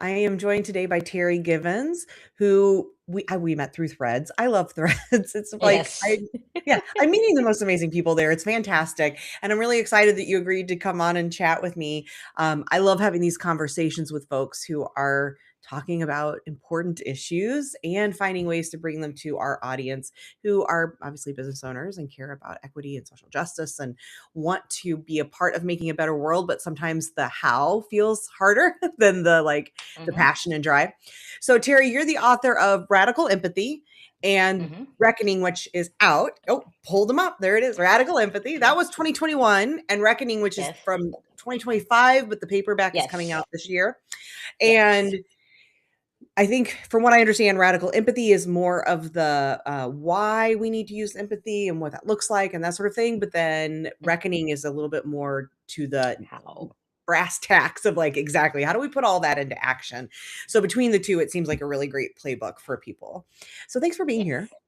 I am joined today by Terri Givens, who we met through Threads. I love Threads. It's like Yes. I'm meeting the most amazing people there. It's fantastic, and I'm really excited that you agreed to come on and chat with me. I love having these conversations with folks who are talking about important issues and finding ways to bring them to our audience who are obviously business owners and care about equity and social justice and want to be a part of making a better world, but sometimes the how feels harder than the hmm passion and drive. So Terri, you're the author of Radical Empathy and hmm Reckoning, which is out. Oh, pulled them up. There it is. Radical Empathy. That Okay. was 2021, and Reckoning, which is Yes. from 2025, but the paperback is coming Yes. out this year. And Yes. I think, from what I understand, radical empathy is more of the why we need to use empathy and what that looks like and that sort of thing. But then Mhm. reckoning is a little bit more to the How? brass tacks of like exactly how do we put all that into action. So between the two, it seems like a really great playbook for people. So thanks for being here. Yes.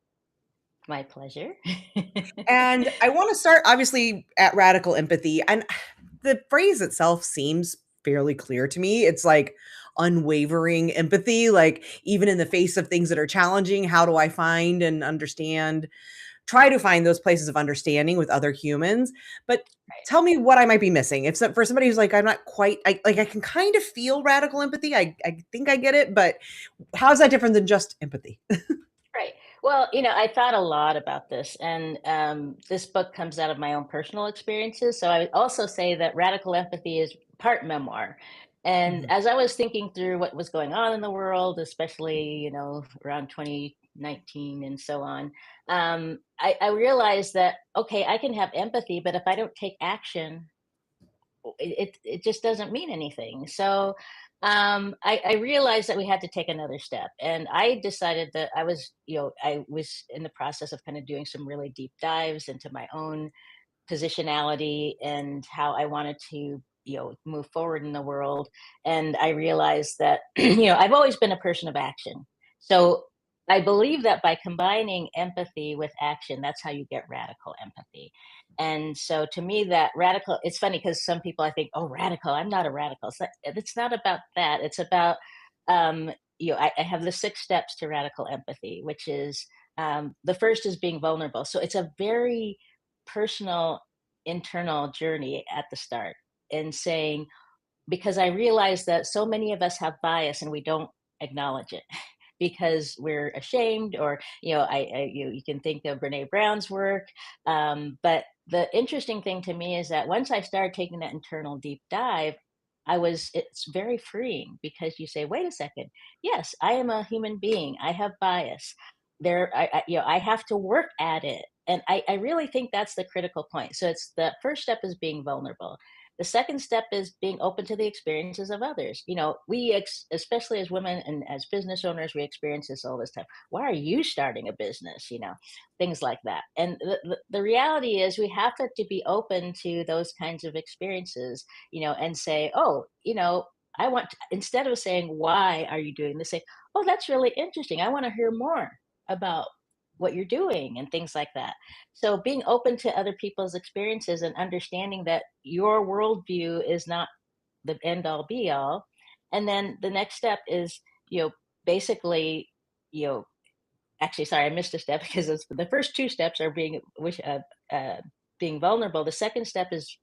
My pleasure. And I want to start obviously at radical empathy. And the phrase itself seems fairly clear to me. It's like unwavering empathy, like even in the face of things that are challenging, how do I find and understand, try to find those places of understanding with other humans? But Right. tell me what I might be missing. If for somebody who's like, I'm not quite, I can kind of feel radical empathy. I think I get it, but how's that different than just empathy? Right. Well, I thought a lot about this, and this book comes out of my own personal experiences. So I would also say that radical empathy is part memoir. And Mhm. as I was thinking through what was going on in the world, especially, around 2019 and so on, I realized that, okay, I can have empathy, but if I don't take action, it just doesn't mean anything. So I realized that we had to take another step, and I decided that I was in the process of kind of doing some really deep dives into my own positionality and how I wanted to move forward in the world. And I realized that I've always been a person of action. So I believe that by combining empathy with action, that's how you get radical empathy. And so to me, that radical, it's funny because some people I think, oh, radical, I'm not a radical. It's not about that. It's about, I have the 6 steps to radical empathy, which is the first is being vulnerable. So it's a very personal internal journey at the start, and saying, because I realize that so many of us have bias and we don't acknowledge it because we're ashamed, or you can think of Brene Brown's work. But the interesting thing to me is that once I started taking that internal deep dive, it's very freeing, because you say, wait a second, yes, I am a human being, I have bias, I have to work at it. And I really think that's the critical point. So it's the first step is being vulnerable. The second step is being open to the experiences of others. Especially as women and as business owners, we experience this all this time. Why are you starting a business? Things like that. And the reality is, we have to be open to those kinds of experiences, and say, oh, instead of saying, why are you doing this, say, oh, that's really interesting. I want to hear more about what you're doing and things like that. So being open to other people's experiences and understanding that your worldview is not the end all be all. And then the next step is, basically, you know, actually, sorry, I missed a step because the first 2 steps are being vulnerable. The second step is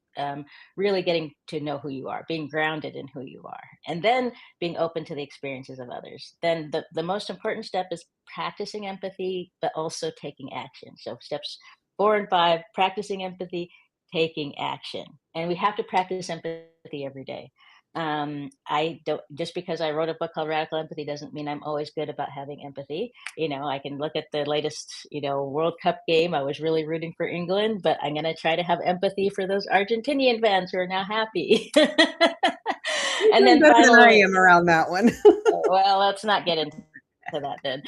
really getting to know who you are, being grounded in who you are, and then being open to the experiences of others. Then the most important step is practicing empathy, but also taking action. So steps 4 and 5: practicing empathy, taking action. And we have to practice empathy every day. I don't, just because I wrote a book called Radical Empathy doesn't mean I'm always good about having empathy. I can look at the latest, World Cup game. I was really rooting for England, but I'm going to try to have empathy for those Argentinian fans who are now happy. You're And doing then better than I finally, am around that one. well, let's not get into that then.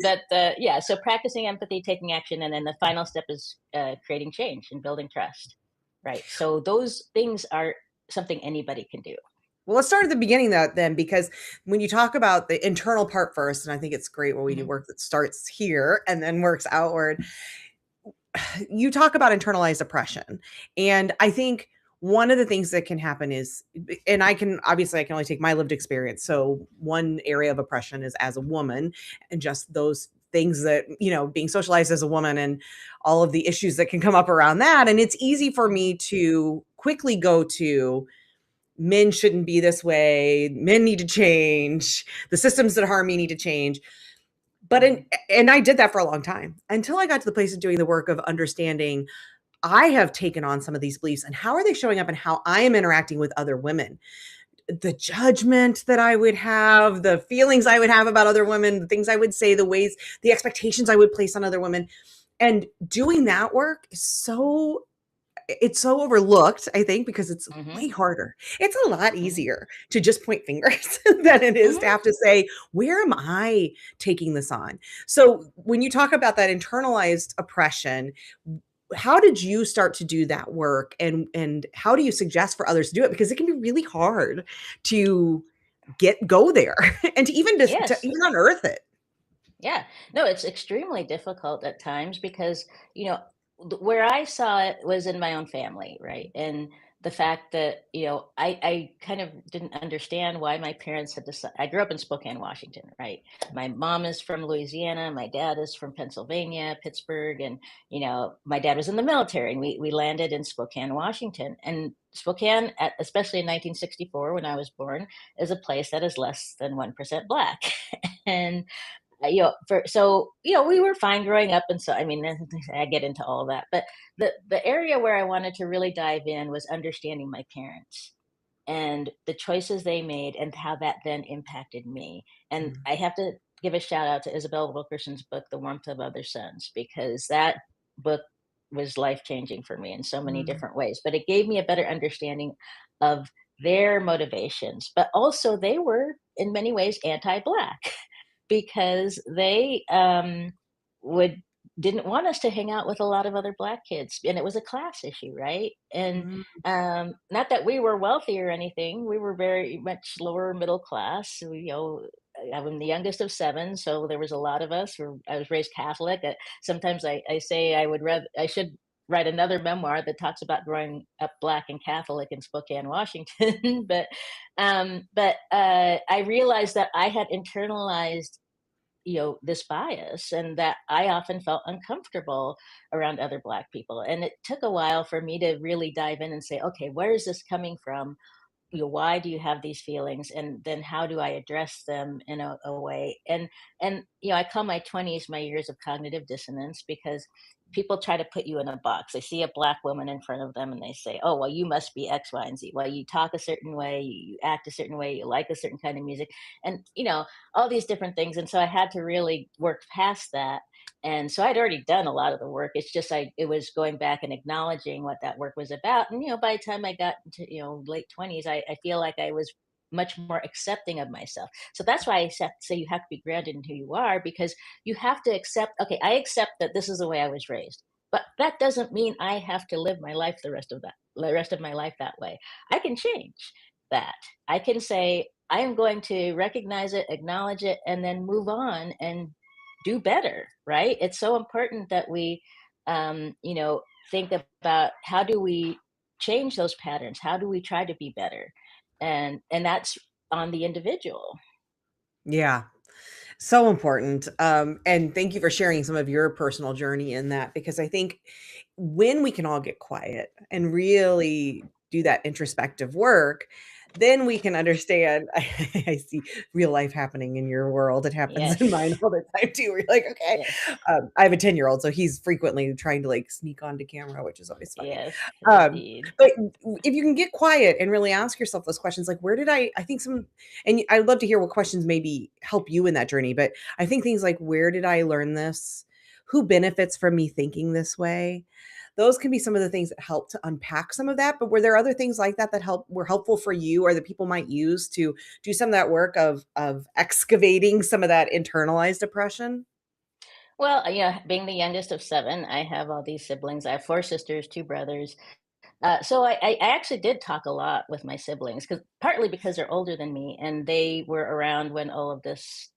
But yeah, so practicing empathy, taking action, and then the final step is creating change and building trust. Right. So those things are something anybody can do. Well, let's start at the beginning that then, because when you talk about the internal part first, and I think it's great when we do Mhm. work that starts here and then works outward, you talk about internalized oppression. And I think one of the things that can happen is, and I can obviously I can only take my lived experience. So one area of oppression is as a woman, and just those things that, being socialized as a woman and all of the issues that can come up around that. And it's easy for Mhm. me to quickly go to men shouldn't be this way, men need to change, the systems that harm me need to change. But Mhm. and I did that for a long time until I got to the place of doing the work of understanding I have taken on some of these beliefs and how are they showing up and how I am interacting with other women. The judgment that I would have, the feelings I would have about other women, the things I would say, the ways, the expectations I would place on other women. And doing that work is it's so overlooked, I think, because it's way Mhm. harder. It's a lot Mhm. easier to just point fingers than it is to Mhm. have to say, "Where am I taking this on?" So, when you talk about that internalized oppression, how did you start to do that work, and how do you suggest for others to do it? Because it can be really hard to go there and to Yes. even unearth it. Yeah. No, it's extremely difficult at times because, you know, where I saw it was in my own family, right? And the fact that, I kind of didn't understand why my parents had decided. I grew up in Spokane, Washington, right? My mom is from Louisiana, my dad is from Pennsylvania, Pittsburgh, and, my dad was in the military, and we landed in Spokane, Washington. And Spokane, especially in 1964, when I was born, is a place that is less than 1% Black. And we were fine growing up, and so I mean, I get into all of that, but the area where I wanted to really dive in was understanding my parents and the choices they made and how that then impacted me. And Mm, I have to give a shout out to Isabel Wilkerson's book, The Warmth of Other Suns, because that book was life changing for me in so many mm, different ways. But it gave me a better understanding of their motivations, but also they were in many ways anti-black because they would didn't want us to hang out with a lot of other black kids, and it was a class issue, right? And mm, not that we were wealthy or anything, we were very much lower middle class. I'm the youngest of seven, so there was a lot of us. I was raised Catholic. Sometimes I say I should write another memoir that talks about growing up black and Catholic in Spokane, Washington. But I realized that I had internalized this bias, and that I often felt uncomfortable around other black people. And it took a while for me to really dive in and say, okay, where is this coming from? Why do you have these feelings, and then how do I address them in a way? And I call my 20s my years of cognitive dissonance, because people try to put you in a box. They see a black woman in front of them and they say, oh, well, you must be X, Y, and Z. Well, you talk a certain way, you act a certain way, you like a certain kind of music, and all these different things. And so I had to really work past that. And so I'd already done a lot of the work. It's just it was going back and acknowledging what that work was about. And by the time I got into late 20s, I feel like I was much more accepting of myself. So that's why say you have to be grounded in who you are, because you have to accept. Okay, I accept that this is the way I was raised, but that doesn't mean I have to live my life the rest of my life that way. I can change that. I can say I am going to recognize it, acknowledge it, and then move on and do better, right? It's so important that we, think about how do we change those patterns? How do we try to be better? And that's on the individual. yeah. So important. And thank you for sharing some of your personal journey in that, because I think when we can all get quiet and really do that introspective work, then we can understand. I see real life happening in your world. It happens in mine Yes, all the time too. Where you're like, okay, yes, I have a 10-year-old, so he's frequently trying to like sneak onto camera, which is always funny. yes, Um, indeed. but if you can get quiet and really ask yourself those questions, like, where did I think some, and I'd love to hear what questions maybe help you in that journey. But I think things like, where did I learn this? Who benefits from me thinking this way? Those can be some of the things that help to unpack some of that. But were there other things like that that were helpful for you, or that people might use to do some of that work of excavating some of that internalized oppression? Well, being the youngest of seven, I have all these siblings. I have four sisters, two brothers. So I actually did talk a lot with my siblings, because partly because they're older than me and they were around when all of this,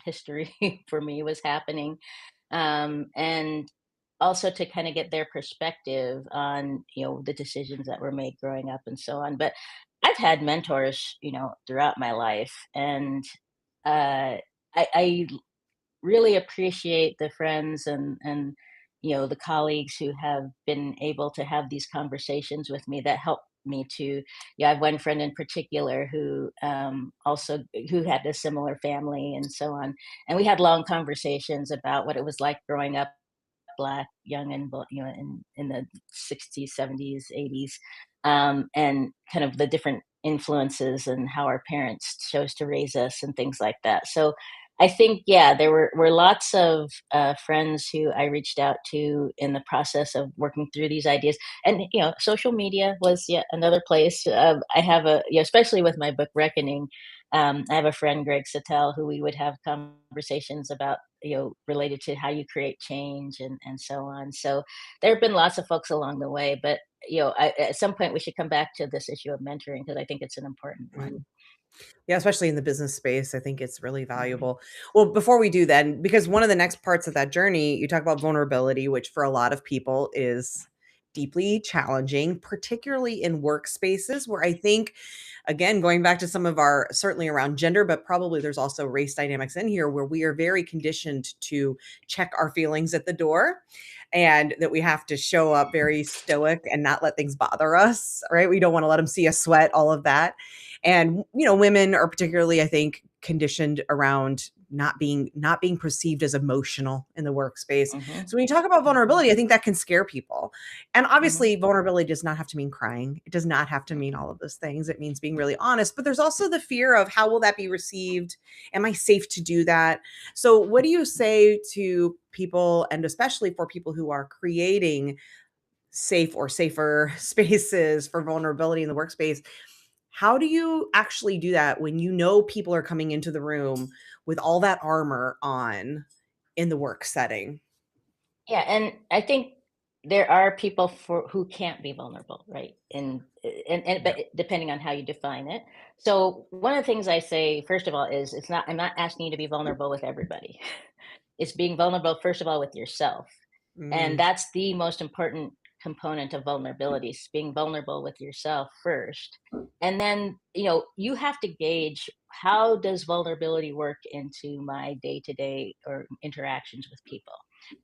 history for me was happening. And also to kind of get their perspective on, the decisions that were made growing up and so on. But I've had mentors, throughout my life, and I really appreciate the friends and the colleagues who have been able to have these conversations with me that help me to. Yeah, I have one friend in particular who also who had a similar family and so on, and we had long conversations about what it was like growing up Black, young and in the 60s, 70s, 80s, and kind of the different influences and how our parents chose to raise us and things like that. So I think, yeah, there were lots of friends who I reached out to in the process of working through these ideas, and social media was yet another place. I have especially with my book Reckoning. I have a friend, Greg Sittel, who we would have conversations about, related to how you create change and so on. So there have been lots of folks along the way, but at some point we should come back to this issue of mentoring because I think it's an important Mhm. one. Yeah, especially in the business space, I think it's really Mhm. valuable. Well, before we do then, because one of the next parts of that journey, you talk about vulnerability, which for a lot of people is deeply challenging, particularly in workspaces where I think, again, going back to some of our certainly around gender, but probably there's also race dynamics in here where we are very conditioned to check our feelings at the door and that we have to show up very stoic and not let things bother us, right? We don't want to let them see us sweat, all of that. And women are particularly, I think, conditioned around not being perceived as emotional in the workspace. Mhm. So when you talk about Mhm. vulnerability, I think that can scare people. And Mhm. obviously vulnerability does not have to mean crying. It does not have to mean Mhm. all of those things. It means being really honest, but there's also the fear of how will that be received? Am I safe to do that? So what do you say to people, and especially for people who are creating safe or safer spaces for vulnerability in the workspace? How do you actually do that when you know people are coming into the room with all that armor on in the work setting? Yeah, and I think there are people for who can't be vulnerable, right? And Yeah. but depending on how you define it. So one of the things I say, first of all, is I'm not asking you to be vulnerable with everybody. It's being vulnerable, first of all, with yourself. And Mm, that's the most important component of vulnerability, is being vulnerable with yourself first. And then, you have to gauge, how does vulnerability work into my day-to-day or interactions with people.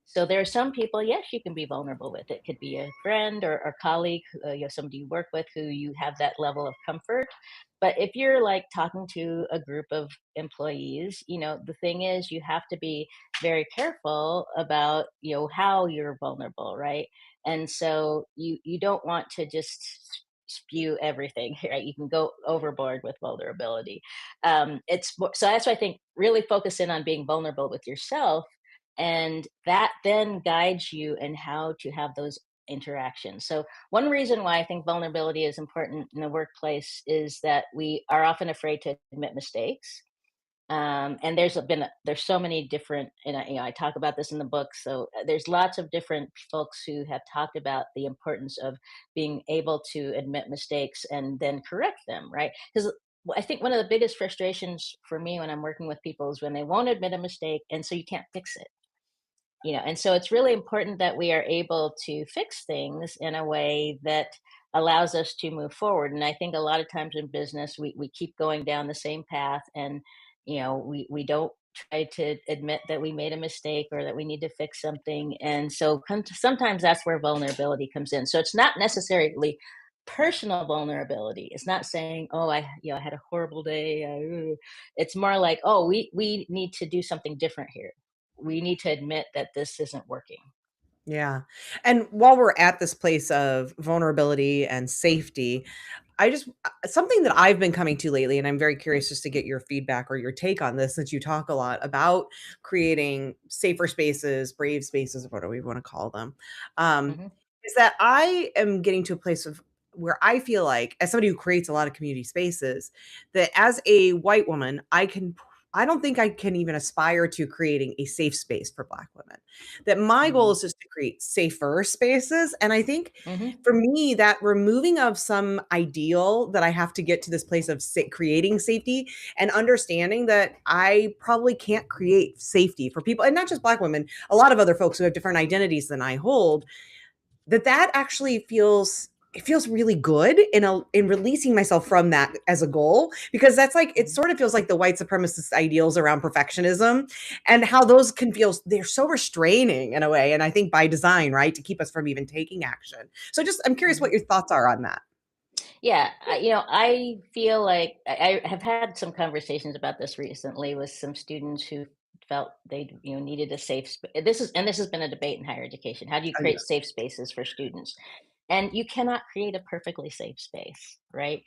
So there are some people, yes, you can be vulnerable with. It could be a friend or colleague, somebody you work with who you have that level of comfort. But if you're like talking to a group of employees, the thing is, you have to be very careful about, how you're vulnerable, right? And so you don't want to just spew everything, right? You can go overboard with vulnerability. So that's why I think really focus in on being vulnerable with yourself, and that then guides you in how to have those interactions. So one reason why I think vulnerability is important in the workplace is that we are often afraid to admit mistakes. And there's so many different, and I talk about this in the book. So there's lots of different folks who have talked about the importance of being able to admit mistakes and then correct them, right? Because I think one of the biggest frustrations for me when I'm working with people is when they won't admit a mistake, and so you can't fix it. And so it's really important that we are able to fix things in a way that allows us to move forward. And I think a lot of times in business, we keep going down the same path, and we don't try to admit that we made a mistake or that we need to fix something. And so sometimes that's where vulnerability comes in. So it's not necessarily personal vulnerability. It's not saying, oh, I had a horrible day. It's more like, oh, we need to do something different here. We need to admit that this isn't working. yeah. And while we're at this place of vulnerability and safety, I just something that I've been coming to lately, and I'm very curious just to get your feedback or your take on this, since you talk a lot about creating safer spaces, brave spaces, or whatever we want to call them, um, Hmm. is that I am getting to a place of where I feel like, as somebody who creates a lot of community spaces, that as a white woman, I don't think I can even aspire to creating a safe space for Black women. That my goal Mhm. is just to create safer spaces. And I think Mhm. for me, that removing of some ideal that I have to get to this place of creating safety and understanding that I probably can't create safety for people, and not just Black women, a lot of other folks who have different identities than I hold, that actually feels, it feels really good in releasing myself from that as a goal, because that's like, it Mhm. sort of feels like the white supremacist ideals around perfectionism and how those can feel, they're so restraining in a way, and I think by design, right, to keep us from even taking action. So just, I'm curious what Mhm. your thoughts are on that. Yeah, I feel like I have had some conversations about this recently with some students who felt they, needed a safe space. This has been a debate in higher education. How do you Oh, create yeah. safe spaces for students? And you cannot create a perfectly safe space, right?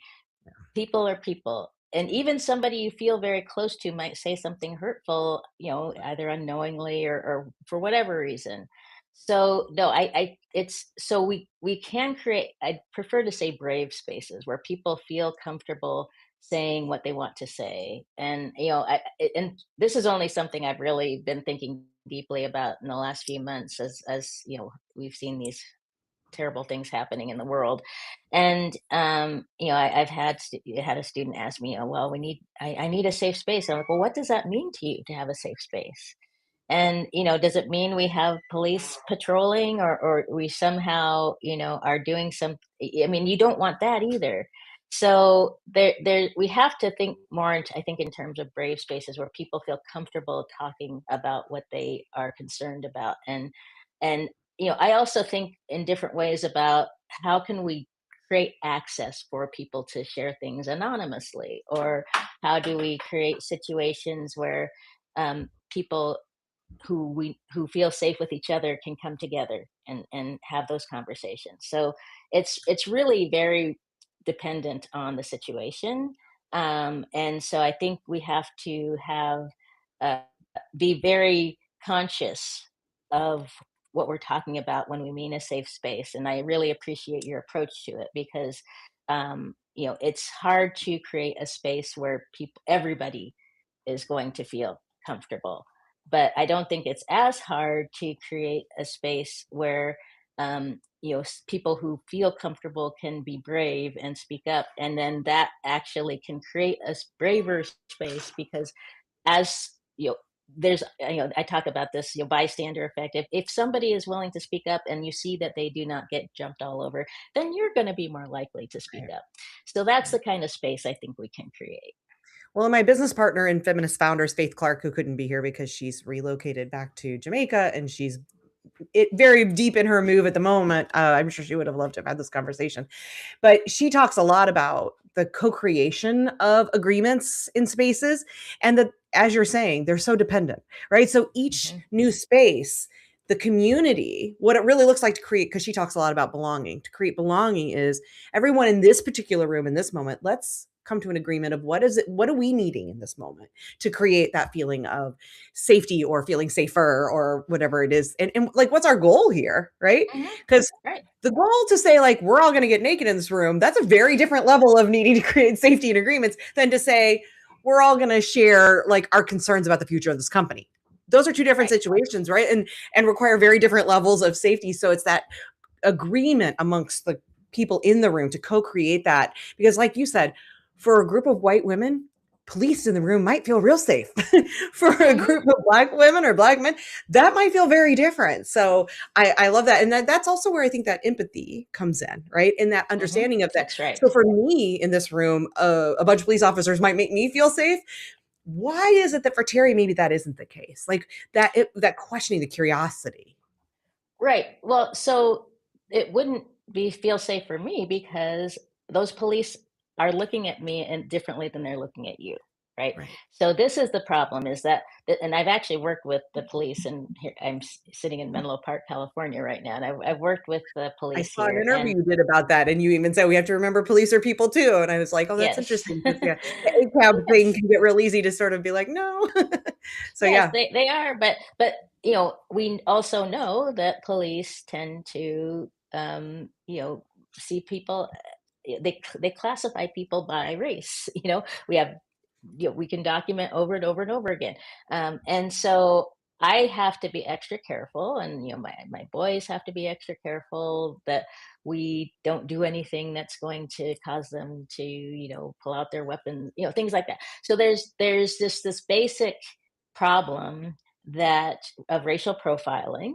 People are people. And even somebody you feel very close to might say something hurtful, either unknowingly or for whatever reason. So no, I it's so we can create, I prefer to say brave spaces where people feel comfortable saying what they want to say. And and this is only something I've really been thinking deeply about in the last few months as we've seen these terrible things happening in the world. And I've had a student ask me, "Oh, well, I need a safe space." I'm like, "Well, what does that mean to you to have a safe space?" And does it mean we have police patrolling, or we somehow are doing some? I mean, you don't want that either. So there we have to think more, I think, in terms of brave spaces where people feel comfortable talking about what they are concerned about. And I also think in different ways about how can we create access for people to share things anonymously, or how do we create situations where people who feel safe with each other can come together and have those conversations. So it's really very dependent on the situation. And so I think we have to have uh, be very conscious of what we're talking about when we mean a safe space. And I really appreciate your approach to it, because it's hard to create a space where everybody is going to feel comfortable. But I don't think it's as hard to create a space where people who feel comfortable can be brave and speak up, and then that actually can create a braver space. Because as there's I talk about this bystander effect. If somebody is willing to speak up and you see that they do not get jumped all over, then you're going to be more likely to speak Right, up. So that's right. the kind of space I think we can create. Well, my business partner and feminist founder is Faith Clark, who couldn't be here because she's relocated back to Jamaica, and she's very deep in her move at the moment. I'm sure she would have loved to have had this conversation. But she talks a lot about the co-creation of agreements in spaces, and that, as you're saying, they're so dependent, right? So each Hmm. new space, the community, what it really looks like to create, because she talks a lot about belonging. To create belonging is everyone in this particular room in this moment, let's come to an agreement of what are we needing in this moment to create that feeling of safety or feeling safer or whatever it is. And like, what's our goal here, right? Hmm. Because Right. the goal to say, like, we're all going to get naked in this room, that's a very different level of needing to create safety and agreements than to say, we're all going to share like our concerns about the future of this company. Those are two different Right. situations, right? And require very different levels of safety. So it's that agreement amongst the people in the room to co-create that, because like you said, for a group of white women, police in the room might feel real safe. For a Hmm. group of black women or black men, that might feel very different. So I love that, and that's also where I think that empathy comes in, right, in that Hmm. understanding of that. That's right. So for me in this room, a bunch of police officers might make me feel safe. Why is it that for Terry maybe that isn't the case, like that questioning, the curiosity? Right. Well, so it wouldn't be feel safe for me because those police are looking at me and differently than they're looking at you. Right. Right. So this is the problem, is and I've actually worked with the police, and here I'm sitting in Menlo Park, California right now. And I've worked with the I police saw an here. interview And you did about that, and you even said we have to remember police are people too, and I was like, "Oh, that's yes. interesting." Because yeah, the ACAB thing Yes. can get real easy to sort of be like, "No." So Yes, yeah, they are, but we also know that police tend to see people, they classify people by race. We have we can document over and over and over again. And so I have to be extra careful, and my boys have to be extra careful that we don't do anything that's going to cause them to pull out their weapons, things like that. So there's this basic problem that of racial profiling,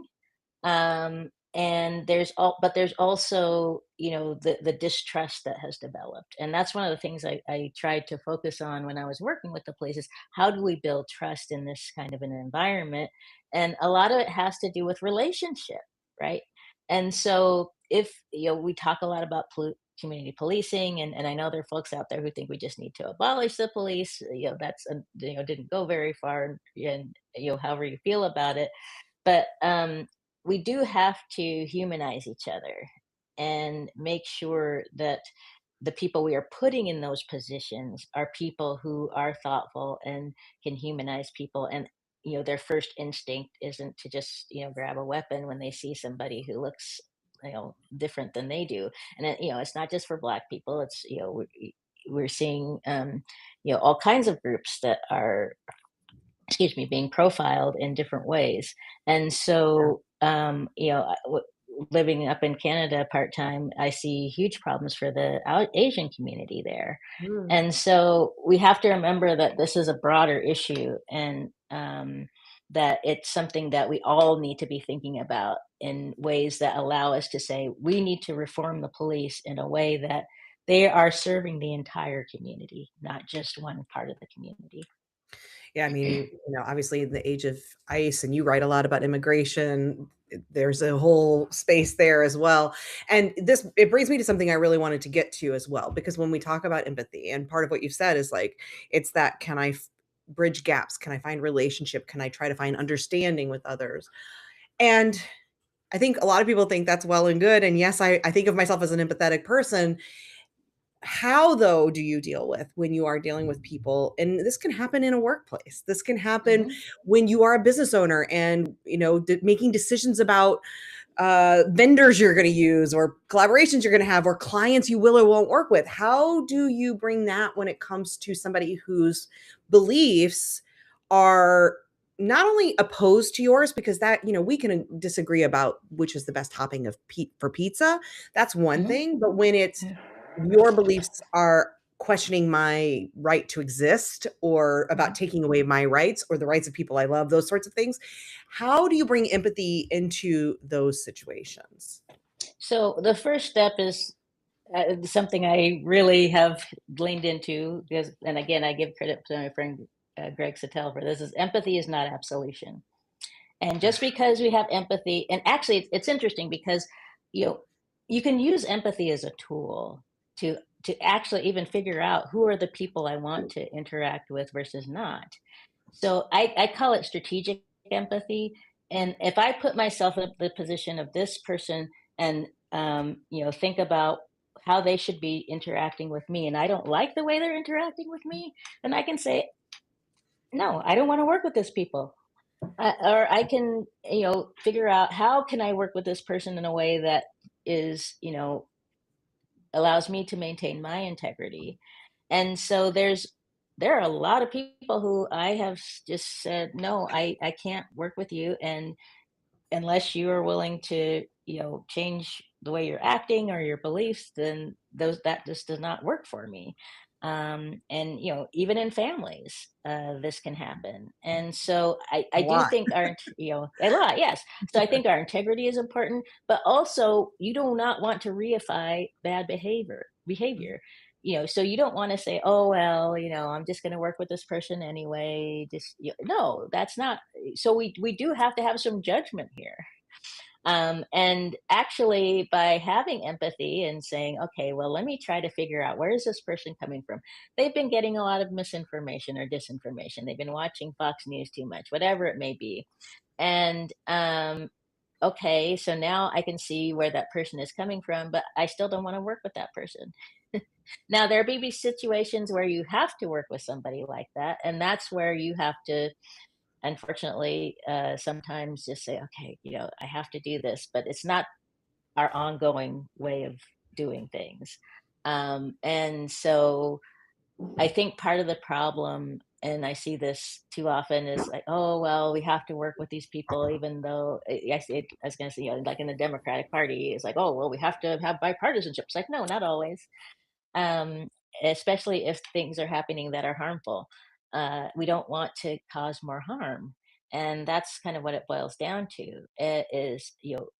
and there's also the distrust that has developed, and that's one of the things I tried to focus on when I was working with the police is how do we build trust in this kind of an environment. And a lot of it has to do with relationship, right? And so if we talk a lot about community policing, and I know there are folks out there who think we just need to abolish the police. That's didn't go very far, and however you feel about it, but we do have to humanize each other and make sure that the people we are putting in those positions are people who are thoughtful and can humanize people. And their first instinct isn't to just grab a weapon when they see somebody who looks different than they do. And it's not just for Black people. It's we're seeing all kinds of groups that are, excuse me, being profiled in different ways. And Yeah. so, living up in Canada part time, I see huge problems for the Asian community there. Mm. And so we have to remember that this is a broader issue, and that it's something that we all need to be thinking about in ways that allow us to say we need to reform the police in a way that they are serving the entire community, not just one part of the community. Yeah, I mean, obviously in the age of ICE, and you write a lot about immigration, there's a whole space there as well. And it brings me to something I really wanted to get to as well, because when we talk about empathy, and part of what you've said is like, it's that, can I bridge gaps? Can I find relationship? Can I try to find understanding with others? And I think a lot of people think that's well and good. And yes, I think of myself as an empathetic person. How, though, do you deal with when you are dealing with people, and this can happen in a workplace, this can happen Mhm. when you are a business owner and, making decisions about vendors you're going to use, or collaborations you're going to have, or clients you will or won't work with. How do you bring that when it comes to somebody whose beliefs are not only opposed to yours, because that, we can disagree about which is the best topping of for pizza. That's one Mhm. thing. But when it's Yeah. your beliefs are questioning my right to exist, or about Mhm. taking away my rights or the rights of people I love, those sorts of things, how do you bring empathy into those situations? So the first step is something I really have leaned into because, and again, I give credit to my friend Greg Sattel for this: is empathy is not absolution. And just because we have empathy, and actually, it's interesting because you know you can use empathy as a tool to actually even figure out who are the people I want to interact with versus not. So I call it strategic empathy. And if I put myself in the position of this person and think about how they should be interacting with me, and I don't like the way they're interacting with me, then I can say, no, I don't want to work with these people. Or I can, figure out how can I work with this person in a way that is, allows me to maintain my integrity. And so there are a lot of people who I have just said, no, I can't work with you. And unless you are willing to change the way you're acting or your beliefs, then those that just does not work for me. And even in families, this can happen. And so I A do lot. think a lot, yes. So I think our integrity is important, but also you do not want to reify bad behavior. So you don't want to say, oh well, I'm just going to work with this person anyway. Just no, that's not. So we do have to have some judgment here. And actually, by having empathy and saying, okay, well, let me try to figure out where is this person coming from. They've been getting a lot of misinformation or disinformation. They've been watching Fox News too much, whatever it may be. And okay, so now I can see where that person is coming from, but I still don't want to work with that person. Now, there may be situations where you have to work with somebody like that, and that's where you have to, unfortunately, sometimes just say, okay, I have to do this, but it's not our ongoing way of doing things. And so I think part of the problem, and I see this too often, is like, oh well, we have to work with these people, even though I was going to say, like in the Democratic Party, it's like, oh well, we have to have bipartisanship. It's like, no, not always. um, Especially if things are happening that are harmful. We don't want to cause more harm. And that's kind of what it boils down to. Is,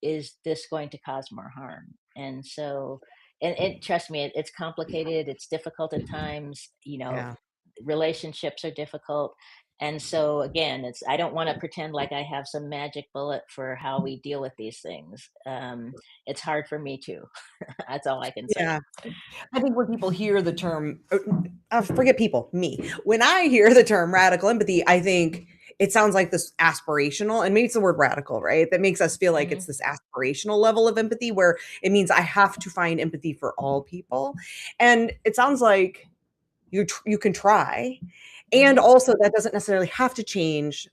is this going to cause more harm? And so, and trust me, it's complicated. It's difficult at times. Yeah. Relationships are difficult. And so again, I don't want to pretend like I have some magic bullet for how we deal with these things. It's hard for me too. That's all I can say. Yeah. I think when people hear the term, forget people, me. When I hear the term radical empathy, I think it sounds like this aspirational, and maybe it's the word radical, right? That makes us feel like it's Hmm. this aspirational level of empathy where it means I have to find empathy for all people. And it sounds like you can try, and Hmm. also that doesn't necessarily have to change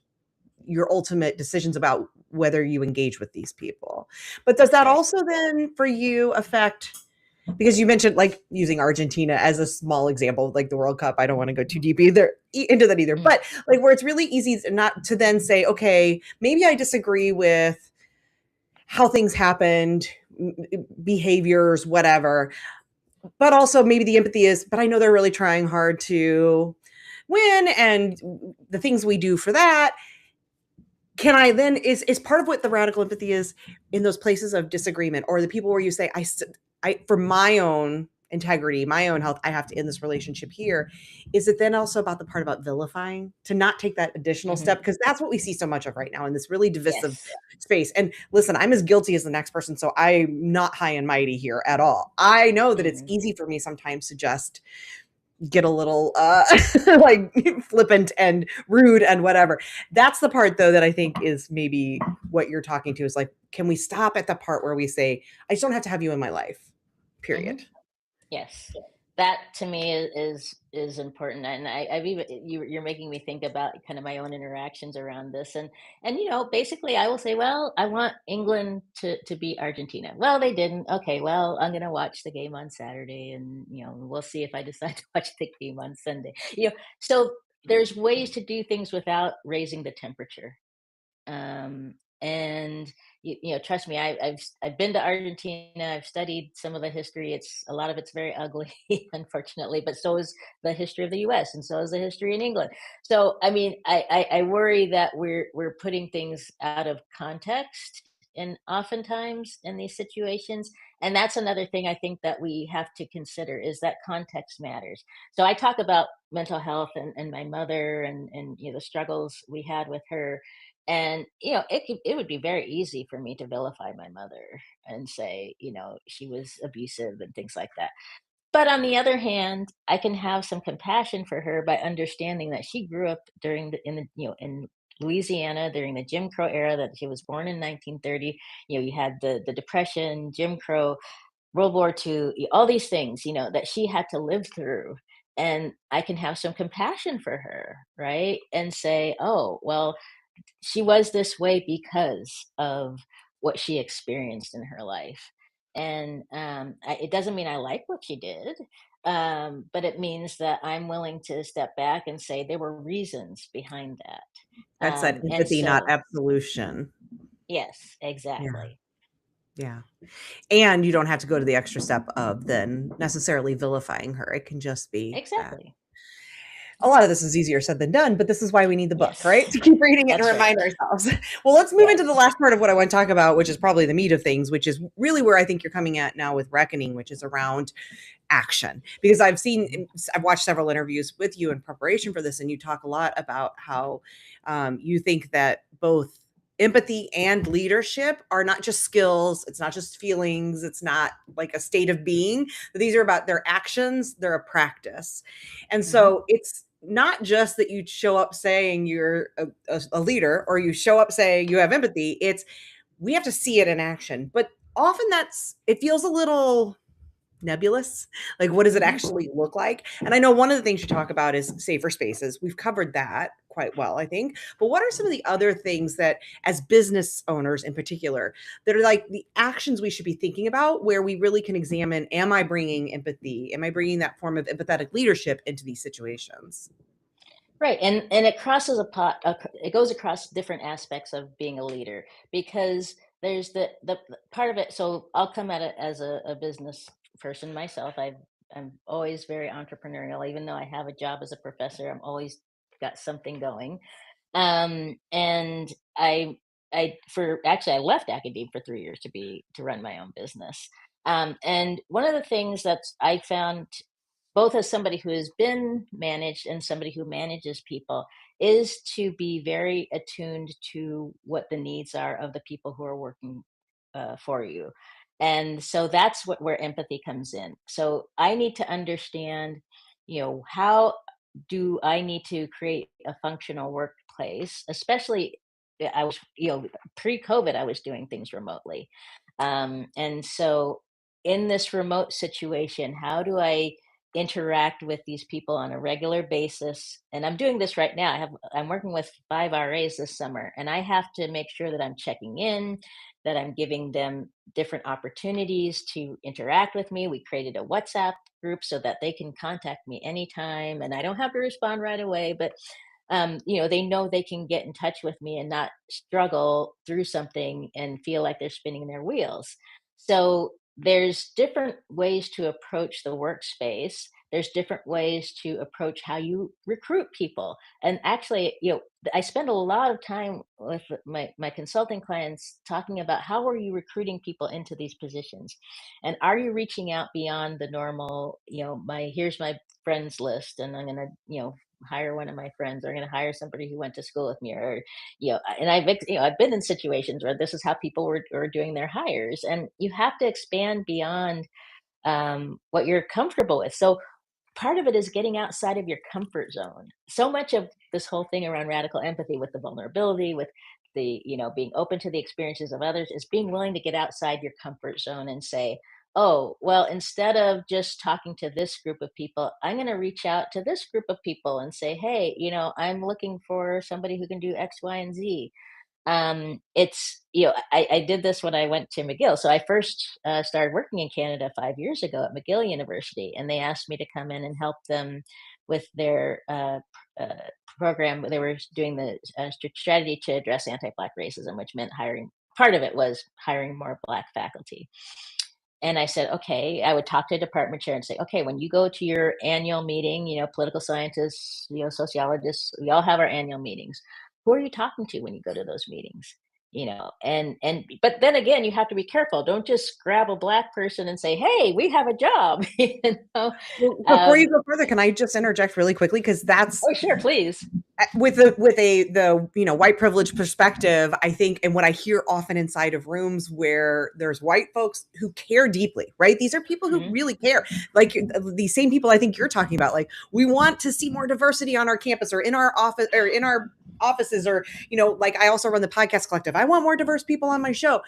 your ultimate decisions about whether you engage with these people. But does That's that right. also then for you affect, because you mentioned like using Argentina as a small example, like the World Cup. I don't want to go too deep either into that either, Mm. but like where it's really easy not to then say, okay, maybe I disagree with how things happened, behaviors, whatever. But also maybe the empathy is, but I know they're really trying hard to win, and the things we do for that, can I then is part of what the radical empathy is in those places of disagreement, or the people where you say I for my own integrity, my own health, I have to end this relationship here. Is it then also about the part about vilifying, to not take that additional Mhm. step, because that's what we see so much of right now in this really divisive Yes. space. And listen, I'm as guilty as the next person, so I'm not high and mighty here at all. I know that it's Mhm. easy for me sometimes to just get a little like flippant and rude and whatever. That's the part though that I think is maybe what you're talking to, is like, can we stop at the part where we say, I just don't have to have you in my life. Period. Mhm. Yes. That to me is important, and I've even you're making me think about kind of my own interactions around this, and basically I will say, well, I want England to beat Argentina. Well, they didn't. Okay, well, I'm going to watch the game on Saturday, and we'll see if I decide to watch the game on Sunday. So there's ways to do things without raising the temperature. And trust me, I've been to Argentina. I've studied some of the history. A lot of it's very ugly, unfortunately, but so is the history of the U.S. and so is the history in England. So I mean, I worry that we're putting things out of context, and oftentimes in these situations. And that's another thing I think that we have to consider, is that context matters. So I talk about mental health and my mother, and the struggles we had with her. And it would be very easy for me to vilify my mother and say, she was abusive and things like that. But on the other hand, I can have some compassion for her by understanding that she grew up during in Louisiana during the Jim Crow era, that she was born in 1930. You had the Depression, Jim Crow, World War II, all these things, that she had to live through. And I can have some compassion for her, right? And say, oh, well, she was this way because of what she experienced in her life. And it doesn't mean I like what she did, but it means that I'm willing to step back and say there were reasons behind that. That's that And empathy, not so, absolution. yes, Yeah. exactly. Yeah. And you don't have to go to the extra step of then necessarily vilifying her. It can just be that Exactly. a lot of this is easier said than done, but this is why we need the book, right? Yes, To keep reading it and that's right. remind ourselves. Well, let's move into the Yes. last part of what I want to talk about, which is probably the meat of things, which is really where I think you're coming at now with Reckoning, which is around action. Because I've watched several interviews with you in preparation for this, and you talk a lot about how you think that both empathy and leadership are not just skills, it's not just feelings, it's not like a state of being. These are about their actions, they're a practice. And Hmm. so it's not just that you show up saying you're a leader, or you show up saying you have empathy. It's we have to see it in action. But often it feels a little nebulous. Like, what does it Hmm. actually look like? And I know one of the things you talk about is safer spaces. We've covered that quite well, I think. But what are some of the other things that, as business owners in particular, that are like the actions we should be thinking about where we really can examine, am I bringing empathy? Am I bringing that form of empathetic leadership into these situations? Right, and it crosses a pot. It goes across different aspects of being a leader because there's the part of it. So I'll come at it as a business person myself. I'm always very entrepreneurial, even though I have a job as a professor. I'm always got something going. And I for actually I left academia for 3 years to run my own business. And one of the things that's I found both as somebody who has been managed and somebody who manages people is to be very attuned to what the needs are of the people who are working for you. And so that's where empathy comes in. So I need to understand, how do I need to create a functional workplace, especially I was, pre-COVID, I was doing things remotely. And so in this remote situation, how do I interact with these people on a regular basis? And I'm doing this right now. I'm working with 5 RAs this summer, and I have to make sure that I'm checking in, that I'm giving them different opportunities to interact with me. We created a WhatsApp group so that they can contact me anytime, and I don't have to respond right away, but they know they can get in touch with me and not struggle through something and feel like they're spinning their wheels. So there's different ways to approach the workspace. There's different ways to approach how you recruit people. And actually, I spend a lot of time with my consulting clients talking about how are you recruiting people into these positions? And are you reaching out beyond the normal, here's my friends list and I'm going to, hire one of my friends, or I'm going to hire somebody who went to school with me, or and I've been in situations where this is how people were doing their hires, and you have to expand beyond what you're comfortable with. So part of it is getting outside of your comfort zone. So much of this whole thing around radical empathy, with the vulnerability, with the, being open to the experiences of others, is being willing to get outside your comfort zone and say, oh, well, instead of just talking to this group of people, I'm going to reach out to this group of people and say, hey, I'm looking for somebody who can do X, Y, and Z. It's, I did this when I went to McGill. So I first started working in Canada 5 years ago at McGill University, and they asked me to come in and help them with their program. They were doing the strategy to address anti-Black racism, which meant hiring. Part of it was hiring more Black faculty. And I said, okay, I would talk to a department chair and say, okay, when you go to your annual meeting, political scientists, sociologists, we all have our annual meetings. Who are you talking to when you go to those meetings? But then again, you have to be careful. Don't just grab a Black person and say, hey, we have a job. know? Well, before you Um, go further, can I just interject really quickly? Because that's oh, sure, please. with a white privilege perspective, I think, and what I hear often inside of rooms where there's white folks who care deeply, right? These are people who Mhm. really care. Like these same people I think you're talking about. Like, we want to see more diversity on our campus or in our office or in our offices, or like I also run the podcast collective. I want more diverse people on my show.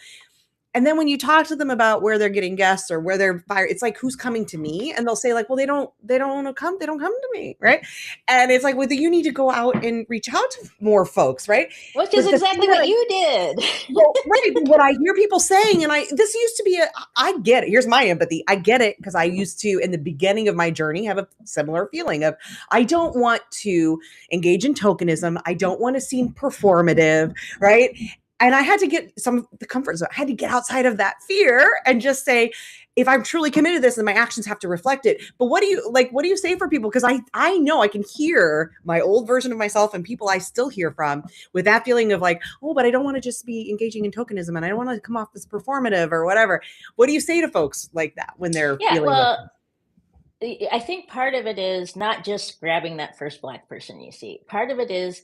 And then when you talk to them about where they're getting guests or where they're fired, it's like, who's coming to me? And they'll say like, well, they don't want to come. They don't come to me. Right. And it's like, well, you need to go out and reach out to more folks. Right. Which is But the thing exactly that what I, you did. well, right. But what I hear people saying, and this used to be I get it. Here's my empathy. I get it because I used to, in the beginning of my journey, have a similar feeling of, I don't want to engage in tokenism. I don't want to seem performative. Right. And I had to get some of the comfort zone. I had to get outside of that fear and just say, if I'm truly committed to this, then my actions have to reflect it. But what do you like? What do you say for people? Because I know I can hear my old version of myself and people I still hear from with that feeling of like, oh, but I don't want to just be engaging in tokenism and I don't want to come off as performative or whatever. What do you say to folks like that when they're Yeah, feeling those? well, I think part of it is not just grabbing that first Black person you see. Part of it is,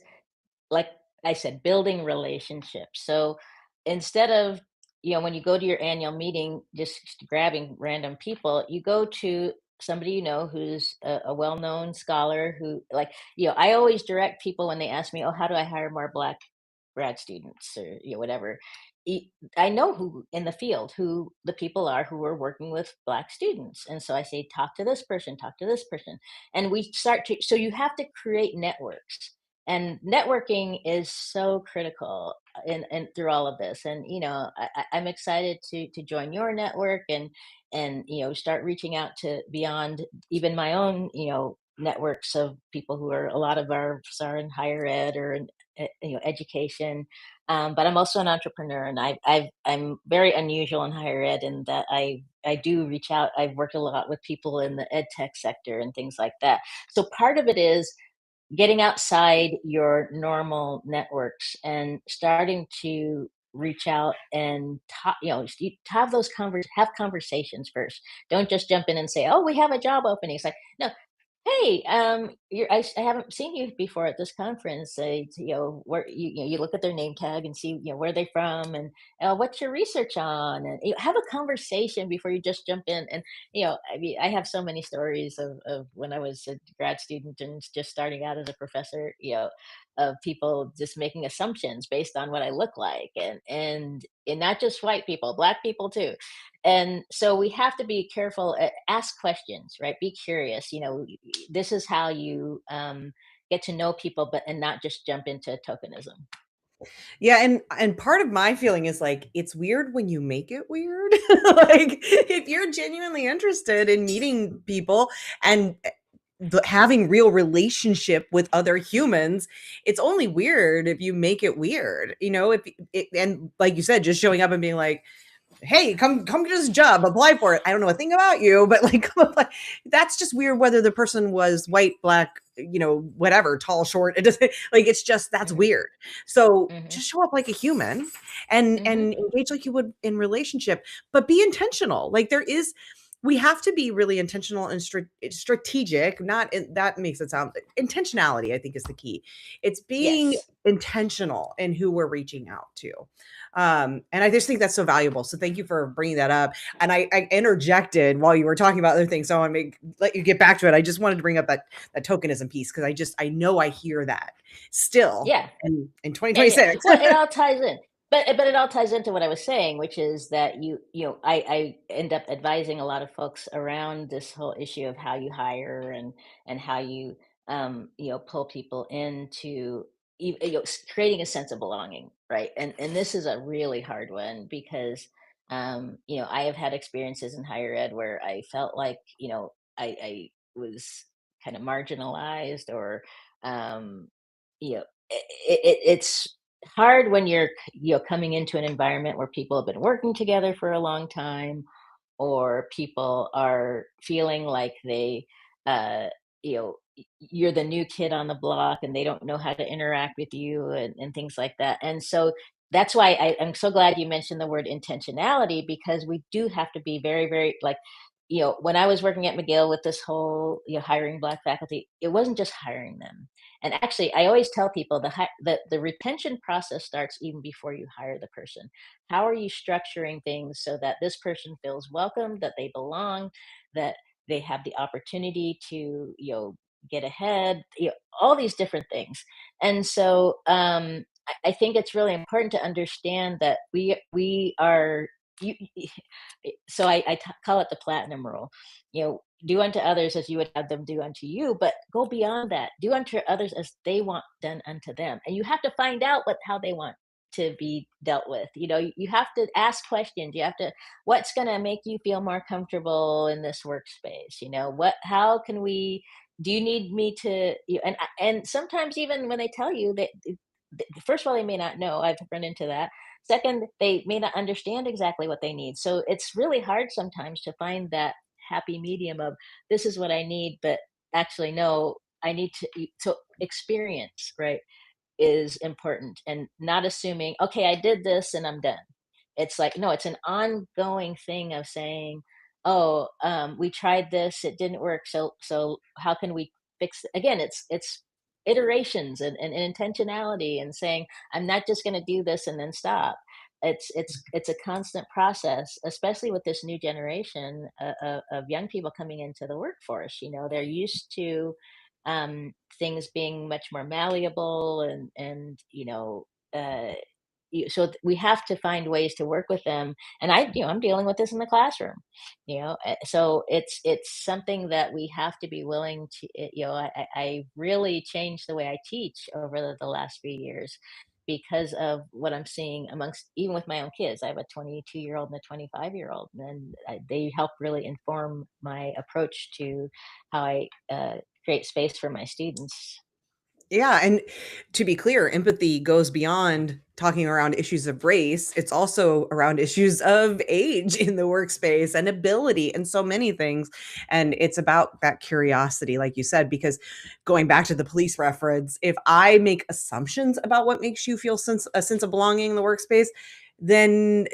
like I said, building relationships. So instead of, when you go to your annual meeting, just grabbing random people, you go to somebody who's a well-known scholar who, like, I always direct people when they ask me, oh, how do I hire more Black grad students, or whatever. E- I know who in the field, who the people are who are working with Black students, and so I say, talk to this person, talk to this person, and we start to. So you have to create networks. And networking is so critical in through all of this. And I'm excited to join your network, and start reaching out to beyond even my own networks of people who are, a lot of ours are in higher ed or in education. But I'm also an entrepreneur, and I'm very unusual in higher ed in that I do reach out. I've worked a lot with people in the ed tech sector and things like that. So part of it is getting outside your normal networks and starting to reach out and talk, have those have conversations first. Don't just jump in and say, oh, we have a job opening. It's like, no, hey, I haven't seen you before at this conference. Where you look at their name tag and see where they're from, and what's your research on, and have a conversation before you just jump in. And I mean, I have so many stories of when I was a grad student and just starting out as a professor. Of people just making assumptions based on what I look like, and not just white people, black people too. And so we have to be careful, ask questions, right? Be curious. This is how you get to know people, but and not just jump into tokenism. Yeah, and part of my feeling is like it's weird when you make it weird. Like if you're genuinely interested in meeting people and having real relationship with other humans, it's only weird if you make it weird. If it, and like you said, just showing up and being like, hey, come get this job, apply for it. I don't know a thing about you, but like come apply. That's just weird whether the person was white, black, whatever, tall, short. It doesn't like it's just that's Hmm. weird. So Hmm. just show up like a human Hmm. and engage like you would in relationship, but be intentional. Like we have to be really intentional and strategic. Not that makes it sound intentionality, I think is the key. It's being Yes. intentional in who we're reaching out to. And I just think that's so valuable. So thank you for bringing that up. And I interjected while you were talking about other things. So I want to let you get back to it. I just wanted to bring up that tokenism piece because I know I hear that still Yeah. in Yeah, yeah. 2026. Well, it all ties in. But it all ties into what I was saying, which is that I end up advising a lot of folks around this whole issue of how you hire, and how you pull people into creating a sense of belonging, right? And this is a really hard one because I have had experiences in higher ed where I felt like I was kind of marginalized, or you know it's hard when you're coming into an environment where people have been working together for a long time, or people are feeling like they uh you're the new kid on the block and they don't know how to interact with you, and things like that. And so that's why I'm so glad you mentioned the word intentionality, because we do have to be very, very, like, when I was working at McGill with this whole hiring black faculty, it wasn't just hiring them. And actually, I always tell people the retention process starts even before you hire the person. How are you structuring things so that this person feels welcome, that they belong, that they have the opportunity to get ahead, all these different things. And so I think it's really important to understand that we are so call it the platinum rule. Do unto others as you would have them do unto you, but go beyond that. Do unto others as they want done unto them. And you have to find out how they want to be dealt with. You have to ask questions. You have to, what's going to make you feel more comfortable in this workspace? How can we, do you need me to, and sometimes even when they tell you that, first of all, they may not know. I've run into that. Second, they may not understand exactly what they need. So it's really hard sometimes to find that happy medium of, this is what I need, but actually, no, I need to experience, right, is important, and not assuming, okay, I did this and I'm done. It's like, no, it's an ongoing thing of saying, oh, we tried this, it didn't work. So how can we fix it? Again, it's iterations, and intentionality, and saying, I'm not just going to do this and then stop. It's a constant process, especially with this new generation of young people coming into the workforce. They're used to things being much more malleable, and uh, we have to find ways to work with them. And I'm dealing with this in the classroom, so it's something that we have to be willing to, I really changed the way I teach over the last few years because of what I'm seeing amongst, even with my own kids. I have a 22-year-old and a 25-year-old, and they help really inform my approach to how I create space for my students. Yeah, and to be clear, empathy goes beyond talking around issues of race. It's also around issues of age in the workspace and ability and so many things. And it's about that curiosity, like you said, because going back to the police reference, if I make assumptions about what makes you feel a sense of belonging in the workspace, then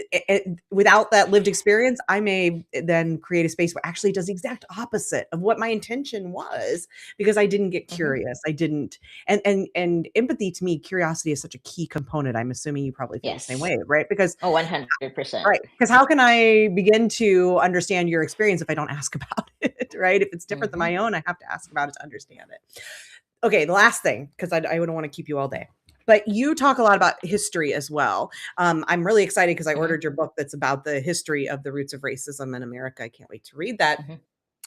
without that lived experience, I may then create a space where actually does the exact opposite of what my intention was because I didn't get Hmm. curious. I didn't and empathy to me, curiosity is such a key component. I'm assuming you probably feel the same Yes. way, right? Because Oh, 100%. right, because how can I begin to understand your experience if I don't ask about it, right? If it's different than Hmm. my own, I have to ask about it to understand it. Okay, the last thing, because I wouldn't want to keep you all day. But you talk a lot about history as well. I'm really excited because I Hmm. ordered your book that's about the history of the roots of racism in America. I can't wait to read that. Hmm.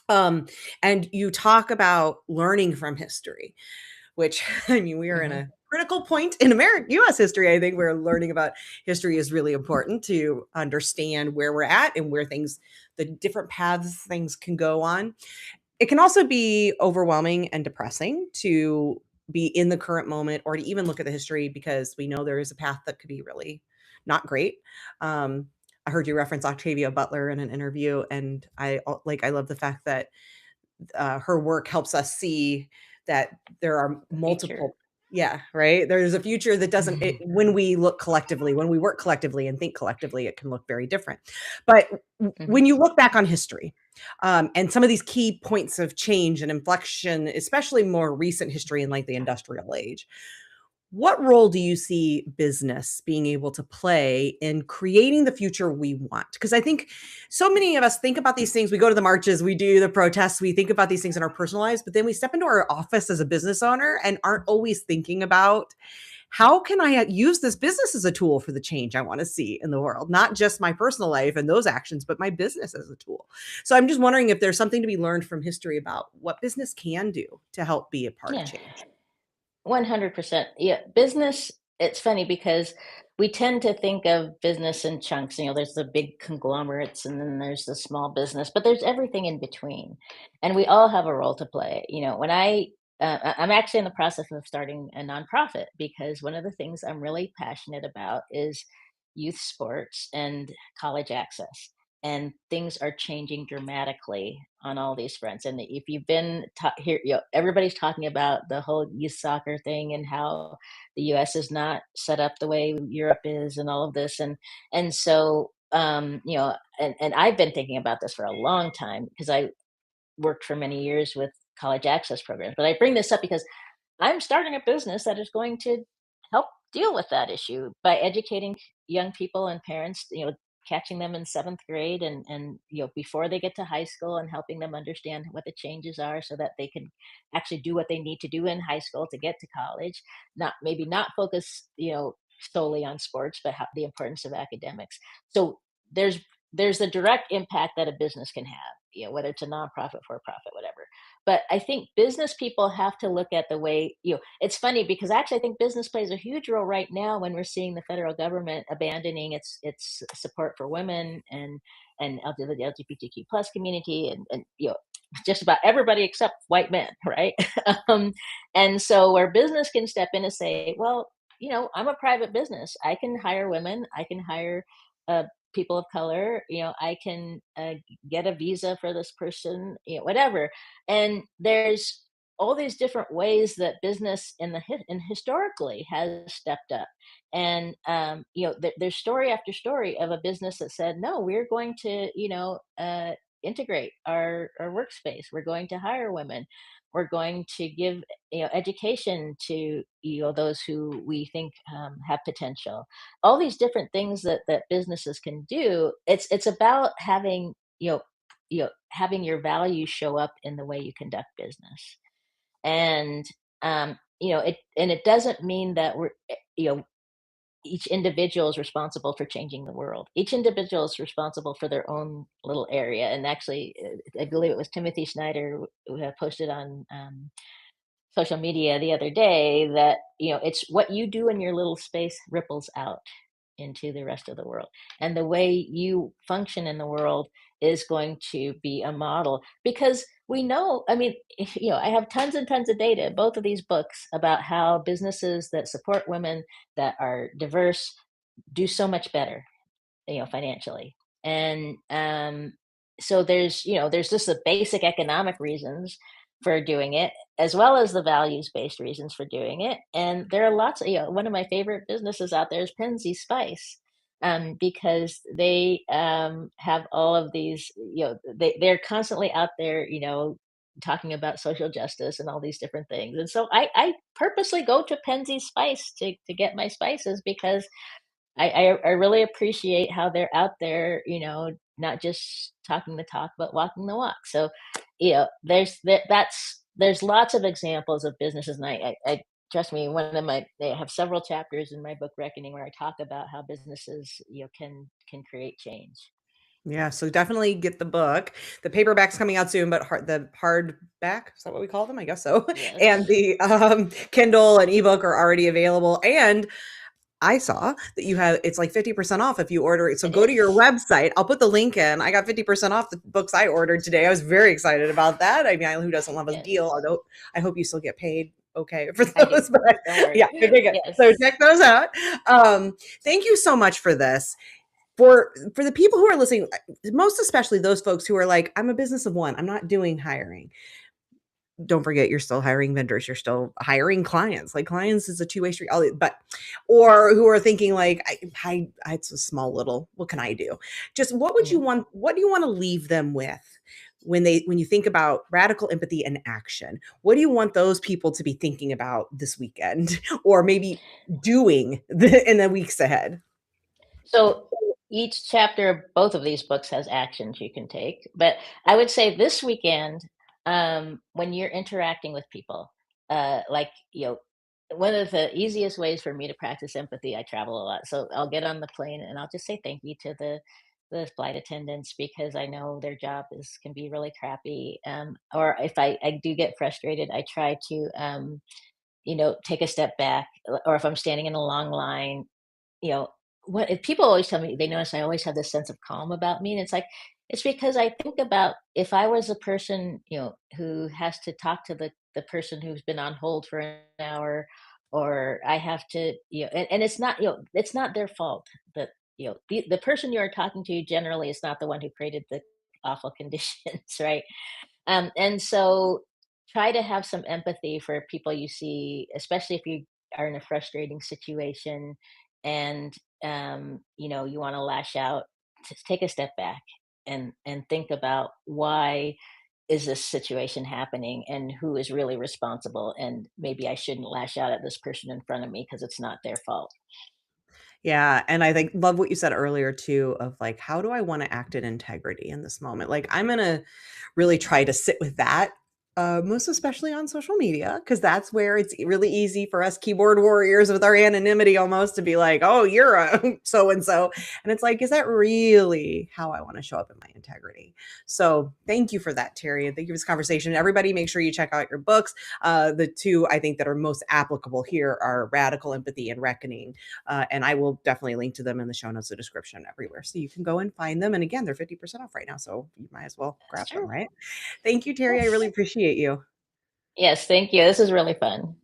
Um, and you talk about learning from history, which I mean, we are in Hmm. a critical point in American US history. I think where learning about history is really important to understand where we're at and where things, the different paths things can go on. It can also be overwhelming and depressing to be in the current moment or to even look at the history because we know there is a path that could be really not great. I heard you reference Octavia Butler in an interview, and I love the fact that her work helps us see that there are The future. multiple. Yeah, right. There's a future that doesn't when we look collectively, when we work collectively and think collectively, it can look very different. But Hmm. when you look back on history, and some of these key points of change and inflection, especially more recent history in like the industrial age, what role do you see business being able to play in creating the future we want? Because I think so many of us think about these things. We go to the marches, we do the protests, we think about these things in our personal lives, but then we step into our office as a business owner and aren't always thinking about how can I use this business as a tool for the change I want to see in the world, not just my personal life and those actions, but my business as a tool. So I'm just wondering if there's something to be learned from history about what business can do to help be a part of Yeah. change. 100%. Yeah, business, it's funny because we tend to think of business in chunks. There's the big conglomerates and then there's the small business, but there's everything in between. And we all have a role to play. When I'm actually in the process of starting a nonprofit because one of the things I'm really passionate about is youth sports and college access. And things are changing dramatically on all these fronts. And if you've been here, everybody's talking about the whole youth soccer thing and how the U.S. is not set up the way Europe is, and all of this. And so and I've been thinking about this for a long time because I worked for many years with college access programs. But I bring this up because I'm starting a business that is going to help deal with that issue by educating young people and parents, catching them in seventh grade and before they get to high school and helping them understand what the changes are so that they can actually do what they need to do in high school to get to college. Not focus, solely on sports, but the importance of academics. So there's there's a direct impact that a business can have, whether it's a nonprofit, for profit, whatever. But I think business people have to look at the way, it's funny because actually I think business plays a huge role right now when we're seeing the federal government abandoning its support for women and the LGBTQ plus community and just about everybody except white men, right? um, and so where business can step in and say, well, I'm a private business. I can hire women. I can hire uh, people of color. I can get a visa for this person. Whatever. And there's all these different ways that business and historically has stepped up. And there's story after story of a business that said, no, we're going to integrate our workspace. We're going to hire women. We're going to give education to those who we think have potential. All these different things that businesses can do. It's about having having your values show up in the way you conduct business. And it doesn't mean that we're each individual is responsible for changing the world. Each individual is responsible for their own little area. And actually, I believe it was Timothy Snyder who had posted on social media the other day that, it's what you do in your little space ripples out into the rest of the world, and the way you function in the world is going to be a model, because we know, I mean, I have tons and tons of data, both of these books, about how businesses that support women, that are diverse, do so much better, financially. And so there's just the basic economic reasons for doing it, as well as the values based reasons for doing it. And there are lots of, one of my favorite businesses out there is Penzi Spice. Because they have all of these, they're constantly out there, talking about social justice and all these different things. And so I purposely go to Penzi Spice to get my spices, because I really appreciate how they're out there, not just talking the talk, but walking the walk. So, there's lots of examples of businesses, and I trust me, one of my they have several chapters in my book Reckoning where I talk about how businesses, can create change. Yeah, so definitely get the book. The paperback's coming out soon, but the hardback, is that what we call them? I guess so. And Yes, the Kindle and ebook are already available. And I saw that you have it's like 50% off if you order it. So it go to your is. website. I'll put the link in. I got 50% off the books I ordered today. I was very excited about that. I mean, who doesn't love a deal? Yes, Although I hope you still get paid okay for I do. those. But Don't worry. yeah, okay, good. So Yes, check those out. Thank you so much for this. For the people who are listening, most especially those folks who are like, I'm a business of one. I'm not doing hiring. Don't forget you're still hiring vendors, you're still hiring clients. Like clients is a two-way street. But or who are thinking like it's a small little, what can I do? Just mhm. what do you want to leave them with when you think about radical empathy and action? What do you want those people to be thinking about this weekend or maybe doing in the weeks ahead? So each chapter of both of these books has actions you can take. But I would say this weekend, when you're interacting with people, like, one of the easiest ways for me to practice empathy, I travel a lot. So I'll get on the plane and I'll just say thank you to the flight attendants, because I know their job can be really crappy. Or if I do get frustrated, I try to, take a step back. Or if I'm standing in a long line, you know, what if people always tell me they notice I always have this sense of calm about me, and it's like, it's because I think about, if I was a person, who has to talk to the person who's been on hold for an hour, or I have to, and it's not their fault that, the person you are talking to generally is not the one who created the awful conditions, right? And so try to have some empathy for people you see, especially if you are in a frustrating situation, and you want to lash out. Just take a step back and think about, why is this situation happening and who is really responsible, and maybe I shouldn't lash out at this person in front of me because it's not their fault. Yeah, and I think love what you said earlier too of like, how do I wanna act in integrity in this moment? Like, I'm gonna really try to sit with that, most especially on social media, because that's where it's really easy for us keyboard warriors with our anonymity almost to be like, "Oh, you're a so and so," and it's like, is that really how I wanna show up in my integrity? So, thank you for that, Terry, and thank you for this conversation. Everybody make sure you check out your books. The 2 I think that are most applicable here are Radical Empathy and Reckoning. And I will definitely link to them in the show notes, the description everywhere. So you can go and find them. And again, they're 50% off right now. So you might as well That's grab them, true. right? Thank you, Terry. I really Yes. appreciate you. Yes, thank you. This is really fun.